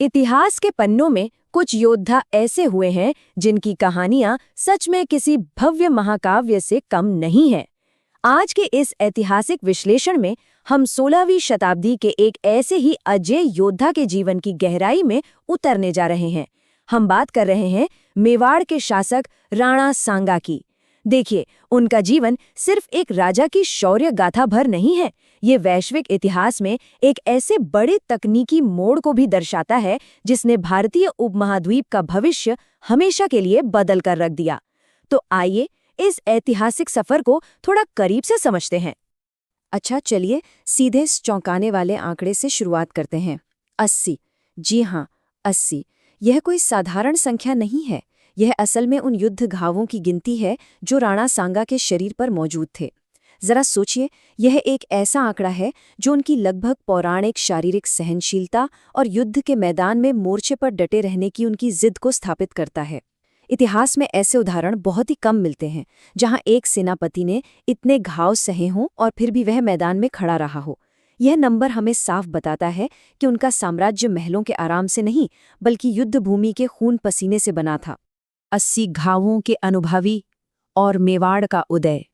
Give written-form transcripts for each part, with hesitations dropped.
इतिहास के पन्नों में कुछ योद्धा ऐसे हुए हैं जिनकी कहानियां सच में किसी भव्य महाकाव्य से कम नहीं है। आज के इस ऐतिहासिक विश्लेषण में हम 16वीं शताब्दी के एक ऐसे ही अजेय योद्धा के जीवन की गहराई में उतरने जा रहे हैं। हम बात कर रहे हैं मेवाड़ के शासक राणा सांगा की। देखिए, उनका जीवन सिर्फ एक राजा की शौर्य गाथा भर नहीं है, ये वैश्विक इतिहास में एक ऐसे बड़े तकनीकी मोड़ को भी दर्शाता है जिसने भारतीय उपमहाद्वीप का भविष्य हमेशा के लिए बदल कर रख दिया। तो आइए इस ऐतिहासिक सफर को थोड़ा करीब से समझते हैं। अच्छा, चलिए सीधे इस चौंकाने वाले आंकड़े से शुरुआत करते हैं। 80। जी हाँ, 80। यह कोई साधारण संख्या नहीं है। यह असल में उन युद्ध घावों की गिनती है जो राणा सांगा के शरीर पर मौजूद थे। जरा सोचिए, यह एक ऐसा आंकड़ा है जो उनकी लगभग पौराणिक शारीरिक सहनशीलता और युद्ध के मैदान में मोर्चे पर डटे रहने की उनकी जिद को स्थापित करता है। इतिहास में ऐसे उदाहरण बहुत ही कम मिलते हैं जहां एक सेनापति ने इतने घाव सहे हों और फिर भी वह मैदान में खड़ा रहा हो। यह नंबर हमें साफ बताता है कि उनका साम्राज्य महलों के आराम से नहीं बल्कि युद्ध भूमि के खून पसीने से बना था। 80 घावों के अनुभवी और मेवाड़ का उदय।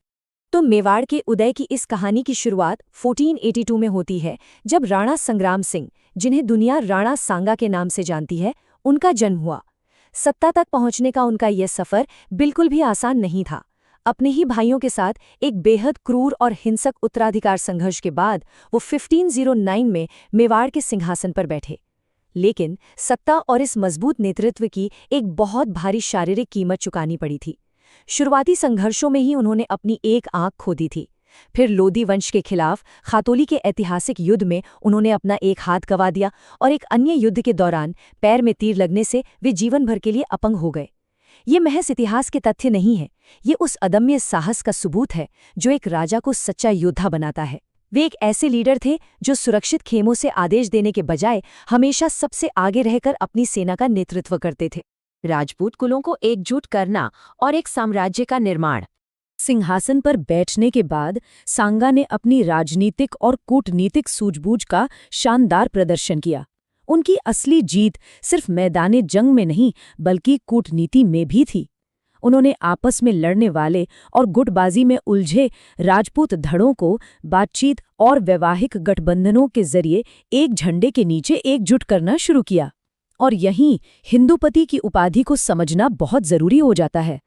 तो मेवाड़ के उदय की इस कहानी की शुरुआत 1482 में होती है, जब राणा संग्राम सिंह, जिन्हें दुनिया राणा सांगा के नाम से जानती है, उनका जन्म हुआ। सत्ता तक पहुंचने का उनका यह सफर बिल्कुल भी आसान नहीं था। अपने ही भाइयों के साथ एक बेहद क्रूर और हिंसक उत्तराधिकार संघर्ष के बाद वो 1509 में मेवाड़ के सिंहासन पर बैठे। लेकिन सत्ता और इस मजबूत नेतृत्व की एक बहुत भारी शारीरिक कीमत चुकानी पड़ी थी। शुरुआती संघर्षों में ही उन्होंने अपनी एक आंख खो दी थी। फिर लोदी वंश के खिलाफ खातोली के ऐतिहासिक युद्ध में उन्होंने अपना एक हाथ गंवा दिया और एक अन्य युद्ध के दौरान पैर में तीर लगने से वे जीवन भर के लिए अपंग हो गए। ये महज इतिहास के तथ्य नहीं है, ये उस अदम्य साहस का सबूत है जो एक राजा को सच्चा योद्धा बनाता है। वे एक ऐसे लीडर थे जो सुरक्षित खेमों से आदेश देने के बजाय हमेशा सबसे आगे रहकर अपनी सेना का नेतृत्व करते थे। राजपूत कुलों को एकजुट करना और एक साम्राज्य का निर्माण। सिंहासन पर बैठने के बाद सांगा ने अपनी राजनीतिक और कूटनीतिक सूझबूझ का शानदार प्रदर्शन किया। उनकी असली जीत सिर्फ मैदाने जंग में नहीं बल्कि कूटनीति में भी थी। उन्होंने आपस में लड़ने वाले और गुटबाजी में उलझे राजपूत धड़ों को बातचीत और वैवाहिक गठबंधनों के जरिए एक झंडे के नीचे एकजुट करना शुरू किया। और यहीं हिंदूपति की उपाधि को समझना बहुत जरूरी हो जाता है।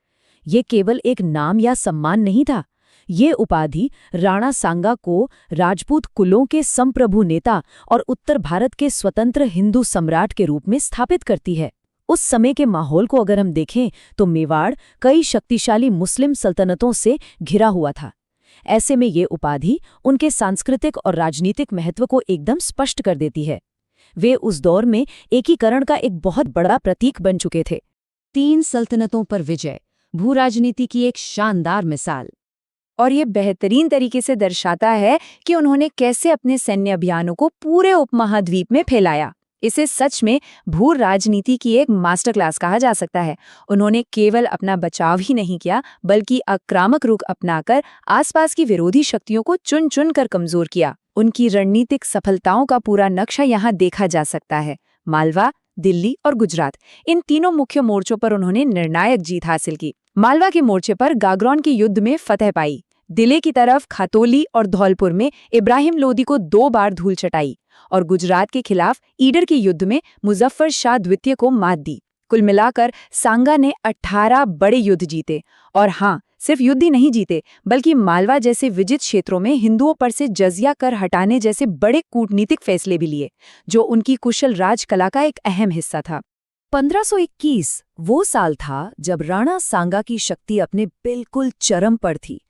ये केवल एक नाम या सम्मान नहीं था, ये उपाधि राणा सांगा को राजपूत कुलों के संप्रभु नेता और उत्तर भारत के स्वतंत्र हिंदू सम्राट के रूप में स्थापित करती है। उस समय के माहौल को अगर हम देखें तो मेवाड़ कई शक्तिशाली मुस्लिम सल्तनतों से घिरा हुआ था। ऐसे में ये उपाधि उनके सांस्कृतिक और राजनीतिक महत्व को एकदम स्पष्ट कर देती है। वे उस दौर में एकीकरण का एक बहुत बड़ा प्रतीक बन चुके थे। 3 सल्तनतों पर विजय, भूराजनीति की एक शानदार मिसाल। और ये बेहतरीन तरीके से दर्शाता है कि उन्होंने कैसे अपने सैन्य अभियानों को पूरे उपमहाद्वीप में फैलाया। इसे सच में भू राजनीति की एक मास्टर क्लास कहा जा सकता है। उन्होंने केवल अपना बचाव ही नहीं किया बल्कि आक्रामक रुख अपनाकर आसपास की विरोधी शक्तियों को चुन चुन कर कमजोर किया। उनकी रणनीतिक सफलताओं का पूरा नक्शा यहाँ देखा जा सकता है। मालवा, दिल्ली और गुजरात, इन तीनों मुख्य मोर्चों पर उन्होंने निर्णायक जीत हासिल की। मालवा के मोर्चे पर गागरौन के युद्ध में फतह पाई। दिल्ली की तरफ खातोली और धौलपुर में इब्राहिम लोदी को 2 बार धूल चटाई और गुजरात के खिलाफ ईडर के युद्ध में मुजफ्फर शाह द्वितीय को मात दी। कुल मिलाकर सांगा ने 18 बड़े युद्ध जीते। और हाँ, सिर्फ युद्ध ही नहीं जीते बल्कि मालवा जैसे विजित क्षेत्रों में हिंदुओं पर से जजिया कर हटाने जैसे बड़े कूटनीतिक फैसले भी लिए, जो उनकी कुशल राजकला का एक अहम हिस्सा था। 1521 वो साल था जब राणा सांगा की शक्ति अपने बिल्कुल चरम पर थी।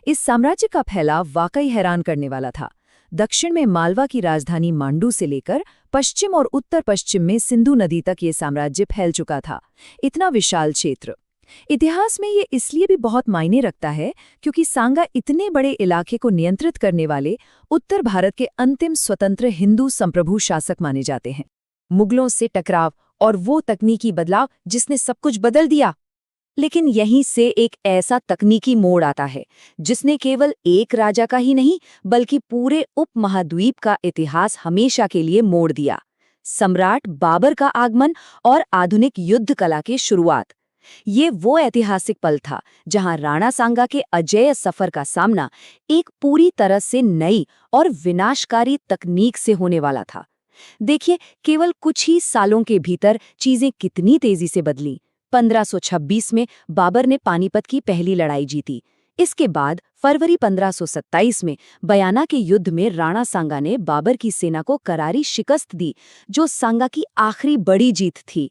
इस साम्राज्य का फैलाव वाकई हैरान करने वाला था। दक्षिण में मालवा की राजधानी मांडू से लेकर पश्चिम और उत्तर पश्चिम में सिंधु नदी तक ये साम्राज्य फैल चुका था। इतना विशाल क्षेत्र। इतिहास में ये इसलिए भी बहुत मायने रखता है क्योंकि सांगा इतने बड़े इलाके को नियंत्रित करने वाले उत्तर भारत के अंतिम स्वतंत्र हिंदू संप्रभु शासक माने जाते हैं। मुगलों से टकराव और वो तकनीकी बदलाव जिसने सब कुछ बदल दिया। लेकिन यहीं से एक ऐसा तकनीकी मोड़ आता है जिसने केवल एक राजा का ही नहीं बल्कि पूरे उपमहाद्वीप का इतिहास हमेशा के लिए मोड़ दिया। सम्राट बाबर का आगमन और आधुनिक युद्ध कला की शुरुआत। ये वो ऐतिहासिक पल था जहां राणा सांगा के अजेय सफर का सामना एक पूरी तरह से नई और विनाशकारी तकनीक से होने वाला था। देखिए, केवल कुछ ही सालों के भीतर चीजें कितनी तेजी से बदली। 1526 में बाबर ने पानीपत की पहली लड़ाई जीती। इसके बाद फरवरी 1527 में बयाना के युद्ध में राणा सांगा ने बाबर की सेना को करारी शिकस्त दी, जो सांगा की आखिरी बड़ी जीत थी।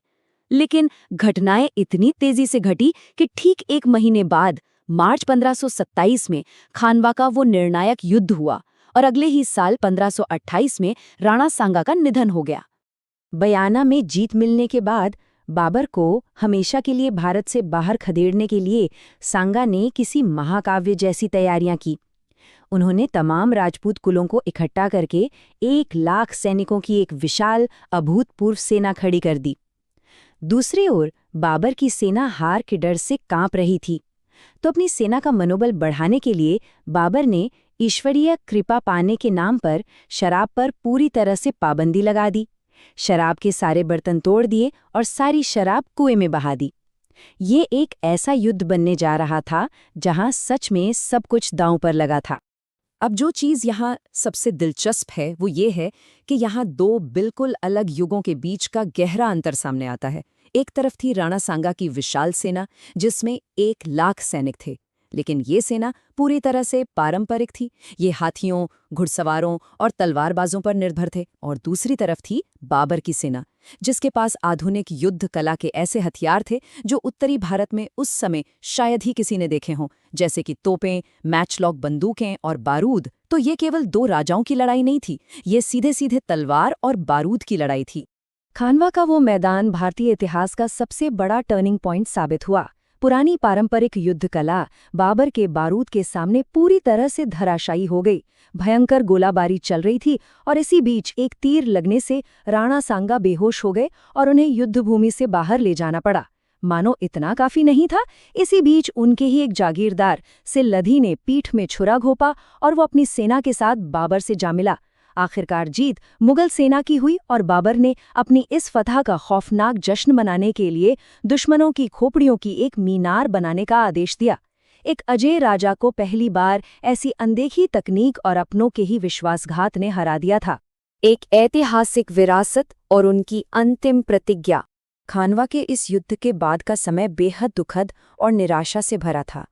लेकिन घटनाएं इतनी तेजी से घटी कि ठीक एक महीने बाद मार्च 1527 में खानवा का वो निर्णायक युद्ध हुआ और अगले ही साल 1528 में राणा सांगा का निधन हो गया। बयाना में जीत मिलने के बाद बाबर को हमेशा के लिए भारत से बाहर खदेड़ने के लिए सांगा ने किसी महाकाव्य जैसी तैयारियां की। उन्होंने तमाम राजपूत कुलों को इकट्ठा करके 1 लाख सैनिकों की एक विशाल अभूतपूर्व सेना खड़ी कर दी। दूसरी ओर बाबर की सेना हार के डर से कांप रही थी, तो अपनी सेना का मनोबल बढ़ाने के लिए बाबर ने ईश्वरीय कृपा पाने के नाम पर शराब पर पूरी तरह से पाबंदी लगा दी। शराब के सारे बर्तन तोड़ दिए और सारी शराब कुएं में बहा दी। ये एक ऐसा युद्ध बनने जा रहा था जहां सच में सब कुछ दांव पर लगा था। अब जो चीज़ यहाँ सबसे दिलचस्प है वो ये है कि यहाँ दो बिल्कुल अलग युगों के बीच का गहरा अंतर सामने आता है। एक तरफ थी राणा सांगा की विशाल सेना जिसमें 1 लाख सैनिक थे, लेकिन ये सेना पूरी तरह से पारंपरिक थी। ये हाथियों, घुड़सवारों और तलवारबाजों पर निर्भर थे। और दूसरी तरफ थी बाबर की सेना, जिसके पास आधुनिक युद्ध कला के ऐसे हथियार थे जो उत्तरी भारत में उस समय शायद ही किसी ने देखे हों, जैसे कि तोपें, मैचलॉक बंदूकें और बारूद। तो ये केवल दो राजाओं की लड़ाई नहीं थी, ये सीधे सीधे तलवार और बारूद की लड़ाई थी। खानवा का वो मैदान भारतीय इतिहास का सबसे बड़ा टर्निंग पॉइंट साबित हुआ। पुरानी पारंपरिक युद्ध कला बाबर के बारूद के सामने पूरी तरह से धराशायी हो गई। भयंकर गोलाबारी चल रही थी और इसी बीच एक तीर लगने से राणा सांगा बेहोश हो गए और उन्हें युद्धभूमि से बाहर ले जाना पड़ा। मानो इतना काफी नहीं था, इसी बीच उनके ही एक जागीरदार सिल्लधी ने पीठ में छुरा घोंपा और वो अपनी सेना के साथ बाबर से जा मिला। आखिरकार जीत मुगल सेना की हुई और बाबर ने अपनी इस फतह का खौफनाक जश्न मनाने के लिए दुश्मनों की खोपड़ियों की एक मीनार बनाने का आदेश दिया। एक अजय राजा को पहली बार ऐसी अनदेखी तकनीक और अपनों के ही विश्वासघात ने हरा दिया था। एक ऐतिहासिक विरासत और उनकी अंतिम प्रतिज्ञा। खानवा के इस युद्ध के बाद का समय बेहद दुखद और निराशा से भरा था।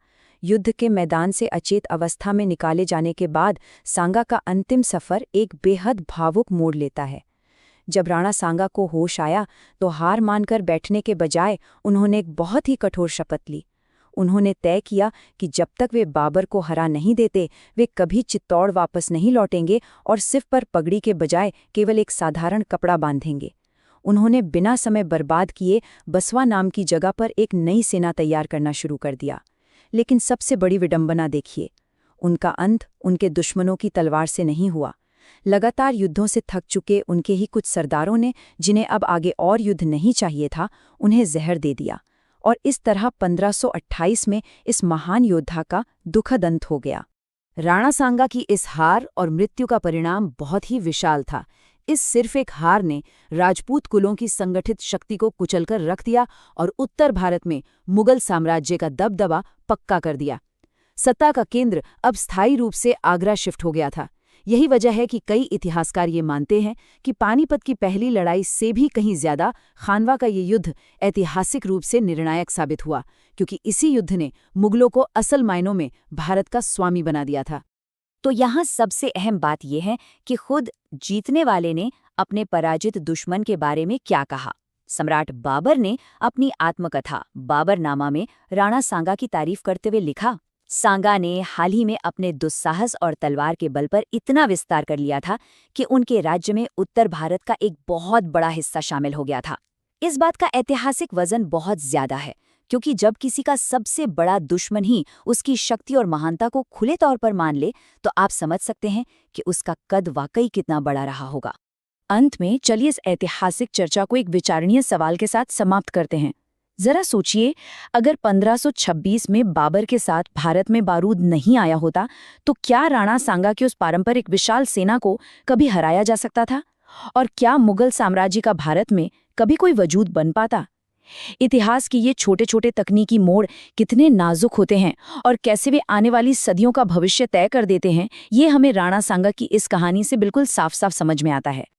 युद्ध के मैदान से अचेत अवस्था में निकाले जाने के बाद सांगा का अंतिम सफर एक बेहद भावुक मोड़ लेता है। जब राणा सांगा को होश आया तो हार मानकर बैठने के बजाय उन्होंने एक बहुत ही कठोर शपथ ली। उन्होंने तय किया कि जब तक वे बाबर को हरा नहीं देते, वे कभी चित्तौड़ वापस नहीं लौटेंगे और सिर पर पगड़ी के बजाय केवल एक साधारण कपड़ा बांधेंगे। उन्होंने बिना समय बर्बाद किए बसवा नाम की जगह पर एक नई सेना तैयार करना शुरू कर दिया। लेकिन सबसे बड़ी विडंबना देखिए, उनका अंत उनके दुश्मनों की तलवार से नहीं हुआ। लगातार युद्धों से थक चुके उनके ही कुछ सरदारों ने, जिन्हें अब आगे और युद्ध नहीं चाहिए था, उन्हें जहर दे दिया। और इस तरह 1528 में इस महान योद्धा का दुखद अंत हो गया। राणा सांगा की इस हार और मृत्यु का परिणाम बहुत ही विशाल था। इस सिर्फ एक हार ने राजपूत कुलों की संगठित शक्ति को कुचलकर रख दिया और उत्तर भारत में मुगल साम्राज्य का दबदबा पक्का कर दिया। सत्ता का केंद्र अब स्थायी रूप से आगरा शिफ्ट हो गया था। यही वजह है कि कई इतिहासकार ये मानते हैं कि पानीपत की पहली लड़ाई से भी कहीं ज्यादा खानवा का ये युद्ध ऐतिहासिक रूप से निर्णायक साबित हुआ, क्योंकि इसी युद्ध ने मुगलों को असल मायनों में भारत का स्वामी बना दिया था। तो यहाँ सबसे अहम बात यह है कि खुद जीतने वाले ने अपने पराजित दुश्मन के बारे में क्या कहा। सम्राट बाबर ने अपनी आत्मकथा बाबरनामा में राणा सांगा की तारीफ करते हुए लिखा, सांगा ने हाल ही में अपने दुस्साहस और तलवार के बल पर इतना विस्तार कर लिया था कि उनके राज्य में उत्तर भारत का एक बहुत बड़ा हिस्सा शामिल हो गया था। इस बात का ऐतिहासिक वजन बहुत ज्यादा है, क्योंकि जब किसी का सबसे बड़ा दुश्मन ही उसकी शक्ति और महानता को खुले तौर पर मान ले, तो आप समझ सकते हैं कि उसका कद वाकई कितना बड़ा रहा होगा। अंत में चलिए इस ऐतिहासिक चर्चा को एक विचारणीय सवाल के साथ समाप्त करते हैं। जरा सोचिए, अगर 1526 में बाबर के साथ भारत में बारूद नहीं आया होता, तो क्या राणा सांगा की उस पारंपरिक विशाल सेना को कभी हराया जा सकता था? और क्या मुगल साम्राज्य का भारत में कभी कोई वजूद बन पाता? इतिहास की ये छोटे छोटे तकनीकी मोड़ कितने नाजुक होते हैं और कैसे वे आने वाली सदियों का भविष्य तय कर देते हैं, ये हमें राणा सांगा की इस कहानी से बिल्कुल साफ साफ समझ में आता है।